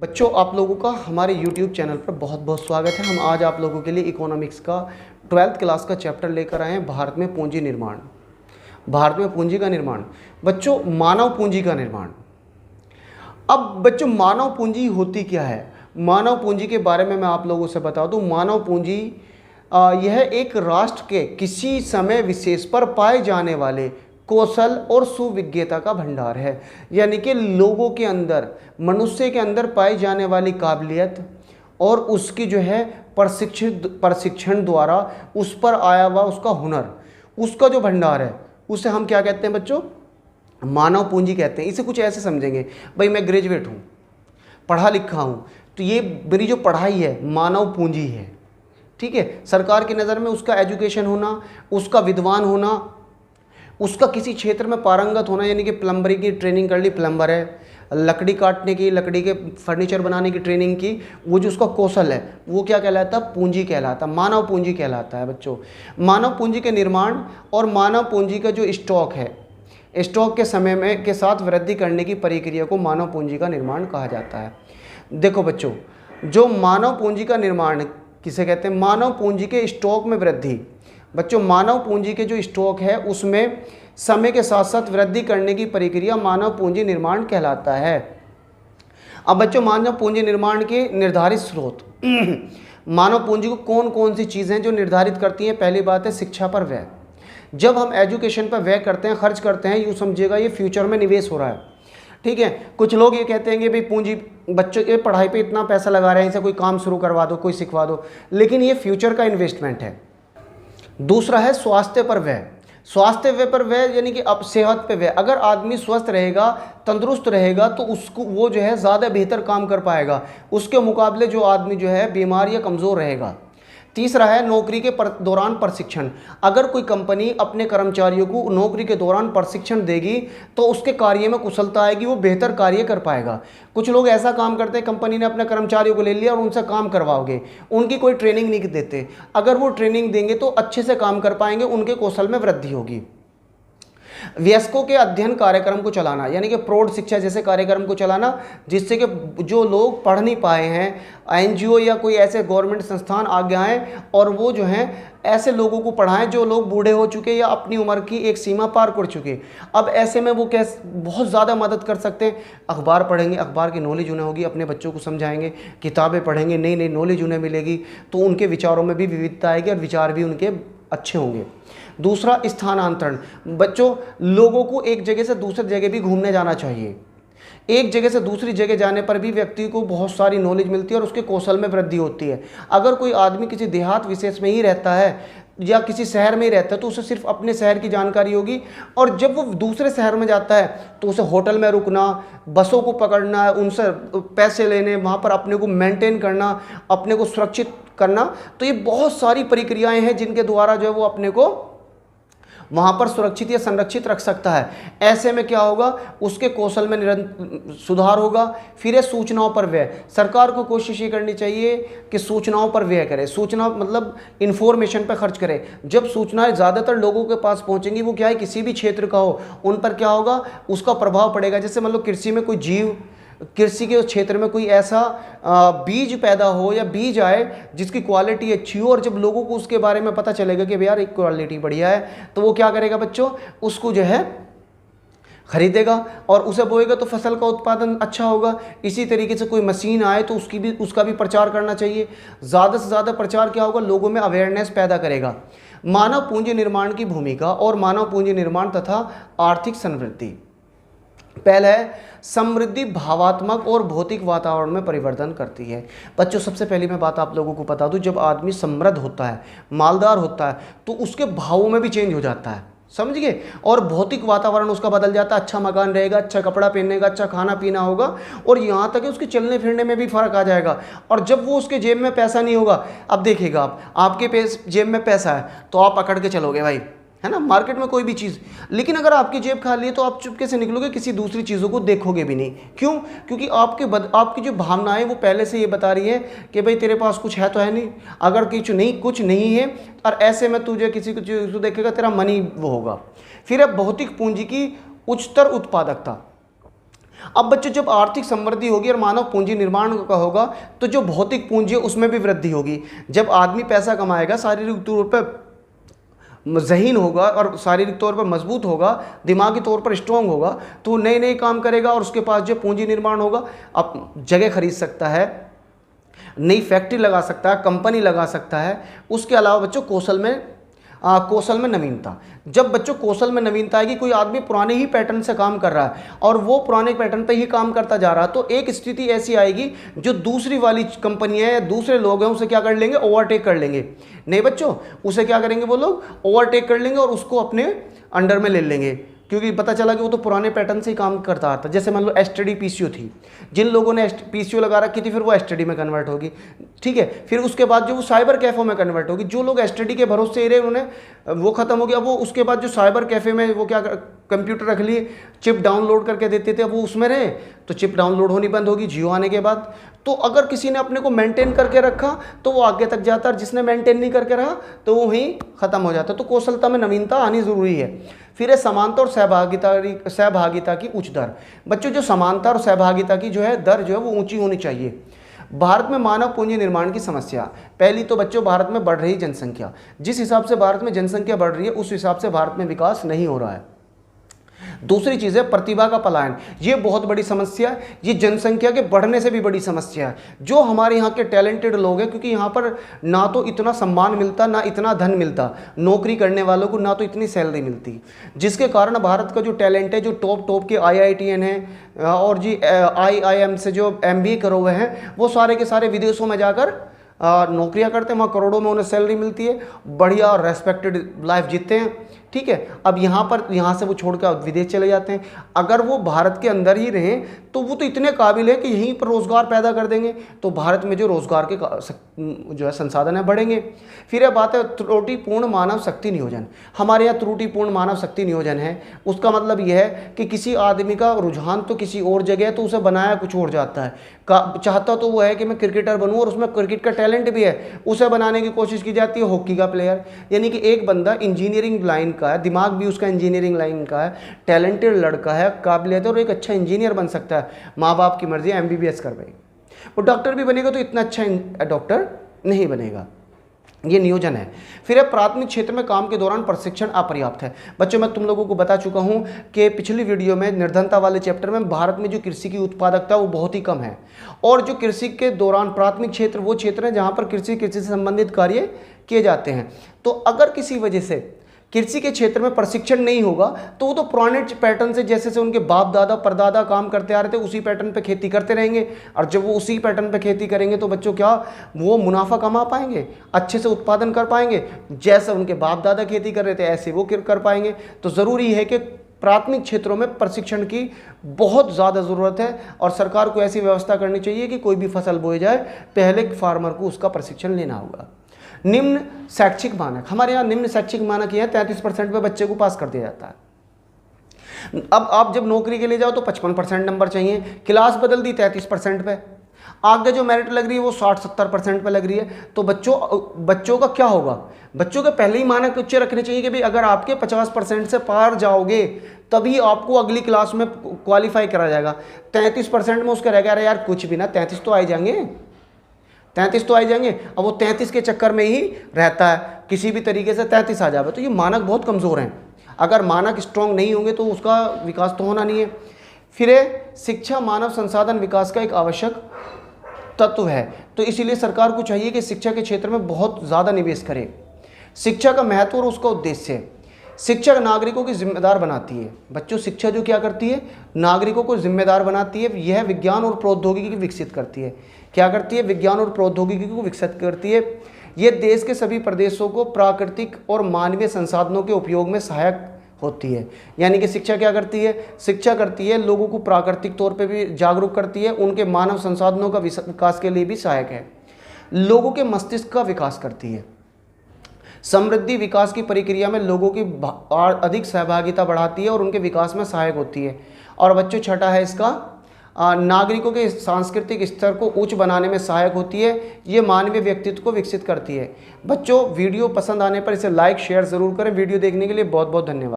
बच्चों, आप लोगों का हमारे YouTube चैनल पर बहुत बहुत स्वागत है। हम आज आप लोगों के लिए इकोनॉमिक्स का 12th क्लास का चैप्टर लेकर आए हैं, भारत में पूंजी निर्माण। भारत में पूंजी का निर्माण, बच्चों मानव पूंजी का निर्माण। अब बच्चों मानव पूंजी होती क्या है? मानव पूंजी के बारे में मैं आप लोगों से बता दूं। मानव पूंजी यह एक राष्ट्र के किसी समय विशेष पर पाए जाने वाले कौशल और सुविज्ञता का भंडार है। यानी कि लोगों के अंदर, मनुष्य के अंदर पाई जाने वाली काबिलियत और उसकी जो है प्रशिक्षण द्वारा उस पर आया हुआ उसका हुनर, उसका जो भंडार है, उसे हम क्या कहते हैं बच्चों? मानव पूंजी कहते हैं। इसे कुछ ऐसे समझेंगे, भाई मैं ग्रेजुएट हूँ, पढ़ा लिखा हूँ, तो ये मेरी जो पढ़ाई है मानव पूंजी है। ठीक है, सरकार की नज़र में उसका एजुकेशन होना, उसका विद्वान होना, उसका किसी क्षेत्र में पारंगत होना, यानी कि प्लम्बरी की ट्रेनिंग कर ली, प्लम्बर है, लकड़ी काटने की, लकड़ी के फर्नीचर बनाने की ट्रेनिंग की, वो जो उसका कौशल है वो क्या कहलाता है? पूंजी कहलाता है, मानव पूंजी कहलाता है बच्चों। मानव पूंजी के निर्माण और मानव पूंजी का जो स्टॉक है, स्टॉक के समय में के साथ वृद्धि करने की प्रक्रिया को मानव पूंजी का निर्माण कहा जाता है। देखो बच्चों, जो मानव पूंजी का निर्माण किसे कहते हैं? मानव पूंजी के स्टॉक में वृद्धि। बच्चों मानव पूंजी के जो स्टॉक है उसमें समय के साथ साथ वृद्धि करने की प्रक्रिया मानव पूंजी निर्माण कहलाता है। अब बच्चों मानव पूंजी निर्माण के निर्धारित स्रोत मानव पूंजी को कौन कौन सी चीज़ें जो निर्धारित करती हैं? पहली बात है शिक्षा पर व्यय। जब हम एजुकेशन पर व्यय करते हैं, खर्च करते हैं, यूँ समझिएगा ये फ्यूचर में निवेश हो रहा है। ठीक है, कुछ लोग ये कहते हैं कि भाई पूंजी, बच्चों के पढ़ाई पे इतना पैसा लगा रहे हैं, इसे कोई काम शुरू करवा दो, कोई सिखवा दो, लेकिन ये फ्यूचर का इन्वेस्टमेंट है। दूसरा है स्वास्थ्य पर व्यय। स्वास्थ्य व्यय पर व्यय यानी कि अब सेहत पे व्यय। अगर आदमी स्वस्थ रहेगा, तंदुरुस्त रहेगा, तो उसको वो जो है ज़्यादा बेहतर काम कर पाएगा उसके मुकाबले जो आदमी जो है बीमार या कमज़ोर रहेगा। तीसरा है नौकरी के दौरान प्रशिक्षण। अगर कोई कंपनी अपने कर्मचारियों को नौकरी के दौरान प्रशिक्षण देगी तो उसके कार्य में कुशलता आएगी, वो बेहतर कार्य कर पाएगा। कुछ लोग ऐसा काम करते हैं, कंपनी ने अपने कर्मचारियों को ले लिया और उनसे काम करवाओगे, उनकी कोई ट्रेनिंग नहीं देते। अगर वो ट्रेनिंग देंगे तो अच्छे से काम कर पाएंगे, उनके कौशल में वृद्धि होगी। वयस्कों के अध्ययन कार्यक्रम को चलाना, यानी कि प्रौढ़ शिक्षा जैसे कार्यक्रम को चलाना, जिससे कि जो लोग पढ़ नहीं पाए हैं, एनजीओ या कोई ऐसे गवर्नमेंट संस्थान आगे आएँ और वो जो हैं ऐसे लोगों को पढ़ाएं जो लोग बूढ़े हो चुके या अपनी उम्र की एक सीमा पार कर चुके। अब ऐसे में वो कैसे बहुत ज़्यादा मदद कर सकते हैं? अखबार पढ़ेंगे, अखबार की नॉलेज उन्हें होगी, अपने बच्चों को समझाएंगे, किताबें पढ़ेंगे, नई नई नॉलेज उन्हें मिलेगी, तो उनके विचारों में भी विविधता आएगी और विचार भी उनके अच्छे होंगे। दूसरा स्थानांतरण। बच्चों लोगों को एक जगह से दूसरी जगह भी घूमने जाना चाहिए। एक जगह से दूसरी जगह जाने पर भी व्यक्ति को बहुत सारी नॉलेज मिलती है और उसके कौशल में वृद्धि होती है। अगर कोई आदमी किसी देहात विशेष में ही रहता है या किसी शहर में ही रहता है तो उसे सिर्फ अपने शहर की जानकारी होगी, और जब वो दूसरे शहर में जाता है तो उसे होटल में रुकना, बसों को पकड़ना, उनसे पैसे लेने, वहाँ पर अपने को मेंटेन करना, अपने को सुरक्षित करना, तो ये बहुत सारी प्रक्रियाएं हैं जिनके द्वारा जो है वो अपने को वहाँ पर सुरक्षित या संरक्षित रख सकता है। ऐसे में क्या होगा? उसके कौशल में निरंतर सुधार होगा। फिर है सूचनाओं पर व्यय। सरकार को कोशिश ये करनी चाहिए कि सूचनाओं पर व्यय करे। सूचना मतलब इन्फॉर्मेशन पर खर्च करे। जब सूचनाएं ज़्यादातर लोगों के पास पहुँचेंगी, वो क्या है किसी भी क्षेत्र का हो, उन पर क्या होगा? उसका प्रभाव पड़ेगा। जैसे मतलब कृषि में कोई जीव, कृषि के क्षेत्र में कोई ऐसा बीज पैदा हो या बीज आए जिसकी क्वालिटी अच्छी हो, और जब लोगों को उसके बारे में पता चलेगा कि यार एक क्वालिटी बढ़िया है, तो वो क्या करेगा बच्चों? उसको जो है खरीदेगा और उसे बोएगा तो फसल का उत्पादन अच्छा होगा। इसी तरीके से कोई मशीन आए तो उसका भी प्रचार करना चाहिए। ज़्यादा से ज़्यादा प्रचार क्या होगा? लोगों में अवेयरनेस पैदा करेगा। मानव पूंजी निर्माण की भूमिका और मानव पूंजी निर्माण तथा आर्थिक समृद्धि। पहला है समृद्धि भावात्मक और भौतिक वातावरण में परिवर्तन करती है। बच्चों सबसे पहली मैं बात आप लोगों को बता दूं, जब आदमी समृद्ध होता है, मालदार होता है, तो उसके भावों में भी चेंज हो जाता है, समझ गए? और भौतिक वातावरण उसका बदल जाता है। अच्छा मकान रहेगा, अच्छा कपड़ा पहनने का, अच्छा खाना पीना होगा, और यहाँ तक कि उसके चलने फिरने में भी फ़र्क आ जाएगा। और जब वो उसके जेब में पैसा नहीं होगा, अब देखिएगा आप, आपके जेब में पैसा है तो आप पकड़ के चलोगे भाई, है ना, मार्केट में कोई भी चीज़। लेकिन अगर आपकी जेब खाली है तो आप चुपके से निकलोगे, किसी दूसरी चीज़ों को देखोगे भी नहीं। क्यों? क्योंकि आपकी जो भावनाएं वो पहले से ये बता रही है कि भाई तेरे पास कुछ है तो है नहीं। अगर कुछ नहीं है और ऐसे में तुझे किसी को चीज़ देखेगा, तेरा मन ही वो होगा। फिर अब भौतिक पूंजी की उच्चतर उत्पादकता। अब बच्चों जब आर्थिक समृद्धि होगी और मानव पूंजी निर्माण का होगा तो जो भौतिक पूंजी है उसमें भी वृद्धि होगी। जब आदमी पैसा कमाएगा, शारीरिक तौर पर ज़हीन होगा और शारीरिक तौर पर मजबूत होगा, दिमागी तौर पर स्ट्रांग होगा, तो नए नए काम करेगा और उसके पास जो पूंजी निर्माण होगा, अब जगह खरीद सकता है, नई फैक्ट्री लगा सकता है, कंपनी लगा सकता है। उसके अलावा बच्चों कौशल में नवीनता, जब बच्चों कौशल में नवीनता आएगी, कोई आदमी पुराने ही पैटर्न से काम कर रहा है और वो पुराने पैटर्न पे ही काम करता जा रहा है, तो एक स्थिति ऐसी आएगी जो दूसरी वाली कंपनियां या दूसरे लोग हैं उसे क्या कर लेंगे, ओवरटेक कर लेंगे। नहीं बच्चों, उसे क्या करेंगे, वो लोग ओवरटेक कर लेंगे और उसको अपने अंडर में ले लेंगे, क्योंकि पता चला कि वो तो पुराने पैटर्न से ही काम करता था। जैसे मान लो एसटीडी पीसीओ थी, जिन लोगों ने पीसीओ लगा रखी थी फिर वो एसटीडी में कन्वर्ट होगी, ठीक है। फिर उसके बाद जो वो साइबर कैफे में कन्वर्ट होगी। जो लोग एसटीडी के भरोसे ही रहे उन्होंने वो खत्म हो गया। वो उसके बाद जो साइबर कैफे में वो क्या कंप्यूटर रख लिए, चिप डाउनलोड करके देते थे, अब वो उसमें रहे तो चिप डाउनलोड होनी बंद होगी जियो आने के बाद। तो अगर किसी ने अपने को मेंटेन करके रखा तो वो आगे तक जाता है, जिसने मेंटेन नहीं करके रहा तो वो वहीं खत्म हो जाता है। तो कौशलता में नवीनता आनी जरूरी है। फिर है समानता और सहभागिता की उच्च दर। बच्चों जो समानता और सहभागिता की जो है दर जो है वो ऊंची होनी चाहिए। भारत में मानव पूंजी निर्माण की समस्या, पहली तो बच्चों भारत में बढ़ रही जनसंख्या, जिस हिसाब से भारत में जनसंख्या बढ़ रही है उस हिसाब से भारत में विकास नहीं हो रहा है। दूसरी चीज़ है प्रतिभा का पलायन, ये बहुत बड़ी समस्या है, ये जनसंख्या के बढ़ने से भी बड़ी समस्या है। जो हमारे यहाँ के टैलेंटेड लोग हैं, क्योंकि यहाँ पर ना तो इतना सम्मान मिलता ना इतना धन मिलता, नौकरी करने वालों को ना तो इतनी सैलरी मिलती, जिसके कारण भारत का जो टैलेंट है, जो टॉप के IITN हैं और जी IIM से जो MBA करे हुए हैं, वो सारे के सारे विदेशों में जाकर नौकरियां करते हैं, वहाँ करोड़ों में उन्हें सैलरी मिलती है, बढ़िया और रेस्पेक्टेड लाइफ जीते हैं, ठीक है। अब यहाँ से वो छोड़कर विदेश चले जाते हैं। अगर वो भारत के अंदर ही रहें तो वो तो इतने काबिल है कि यहीं पर रोज़गार पैदा कर देंगे, तो भारत में जो रोज़गार के जो है संसाधन है बढ़ेंगे। फिर यह बात है त्रुटिपूर्ण मानव शक्ति नियोजन। हमारे यहाँ त्रुटिपूर्ण मानव शक्ति नियोजन है। उसका मतलब यह है कि किसी आदमी का रुझान तो किसी और जगह है तो उसे बनाया कुछ और जाता है। चाहता तो वो है कि मैं क्रिकेटर बनूँ और उसमें क्रिकेट का टैलेंट भी है, उसे बनाने की कोशिश की जाती है हॉकी का प्लेयर। यानी कि एक बंदा इंजीनियरिंग लाइन का है, दिमाग भी उसका इंजीनियरिंग लाइन का है, टैलेंटेड लड़का है, काबिलियत है और एक अच्छा इंजीनियर बन सकता है। माँ बाप की मर्जी MBBS कर भाई, वो डॉक्टर भी बनेगा तो इतना अच्छा डॉक्टर नहीं बनेगा। ये नियोजन है। फिर है प्राथमिक क्षेत्र में काम के दौरान प्रशिक्षण अपर्याप्त है। बच्चों मैं तुम लोगों को बता चुका हूं कि पिछली वीडियो में निर्धनता वाले चैप्टर में भारत में जो कृषि की उत्पादकता वो बहुत ही कम है, और जो कृषि के दौरान प्राथमिक क्षेत्र वो क्षेत्र है जहां पर कृषि से संबंधित कार्य किए जाते हैं। तो अगर किसी वजह से कृषि के क्षेत्र में प्रशिक्षण नहीं होगा तो वो तो पुराने पैटर्न से जैसे से उनके बाप दादा परदादा काम करते आ रहे थे उसी पैटर्न पे खेती करते रहेंगे, और जब वो उसी पैटर्न पे खेती करेंगे तो बच्चों क्या वो मुनाफा कमा पाएंगे, अच्छे से उत्पादन कर पाएंगे, जैसे उनके बाप दादा खेती कर रहे थे ऐसे वो कर पाएंगे। तो ज़रूरी है कि प्राथमिक क्षेत्रों में प्रशिक्षण की बहुत ज़्यादा ज़रूरत है, और सरकार को ऐसी व्यवस्था करनी चाहिए कि कोई भी फसल बोई जाए पहले फार्मर को उसका प्रशिक्षण लेना होगा। निम्न शैक्षिक मानक, हमारे यहाँ निम्न शैक्षिक मानक ये है 33% पे बच्चे को पास कर दिया जाता है। अब आप जब नौकरी के लिए जाओ तो 55% नंबर चाहिए, क्लास बदल दी 33% पे, आगे जो मेरिट लग रही है वो 60-70% पे लग रही है। तो बच्चों का क्या होगा, बच्चों के पहले ही मानक उच्च रखने चाहिए कि भाई अगर आपके 50% से पार जाओगे तभी आपको अगली क्लास में क्वालिफाई करा जाएगा। 33% में उसका रह गया, अरे यार कुछ भी ना 33 तो आ जाएंगे, 33 तो आ जाएंगे। अब वो 33 के चक्कर में ही रहता है, किसी भी तरीके से 33 आ जाए। तो ये मानक बहुत कमज़ोर हैं। अगर मानक स्ट्रॉन्ग नहीं होंगे तो उसका विकास तो होना नहीं है। फिर है शिक्षा मानव संसाधन विकास का एक आवश्यक तत्व है, तो इसीलिए सरकार को चाहिए कि शिक्षा के क्षेत्र में बहुत ज़्यादा निवेश करे। शिक्षा का महत्व और उसका उद्देश्य, शिक्षा नागरिकों की जिम्मेदार बनाती है। बच्चों शिक्षा जो क्या करती है, नागरिकों को जिम्मेदार बनाती है। यह विज्ञान और प्रौद्योगिकी विकसित करती है। क्या करती है, विज्ञान और प्रौद्योगिकी को विकसित करती है। यह देश के सभी प्रदेशों को प्राकृतिक और मानवीय संसाधनों के उपयोग में सहायक होती है। यानी कि शिक्षा क्या करती है, शिक्षा करती है लोगों को प्राकृतिक तौर पे भी जागरूक करती है, उनके मानव संसाधनों का विकास के लिए भी सहायक है, लोगों के मस्तिष्क का विकास करती है, समृद्धि विकास की प्रक्रिया में लोगों की अधिक सहभागिता बढ़ाती है और उनके विकास में सहायक होती है। और बच्चों छठा है इसका, नागरिकों के सांस्कृतिक स्तर को उच्च बनाने में सहायक होती है। ये मानवीय व्यक्तित्व को विकसित करती है। बच्चों वीडियो पसंद आने पर इसे लाइक शेयर ज़रूर करें। वीडियो देखने के लिए बहुत बहुत धन्यवाद।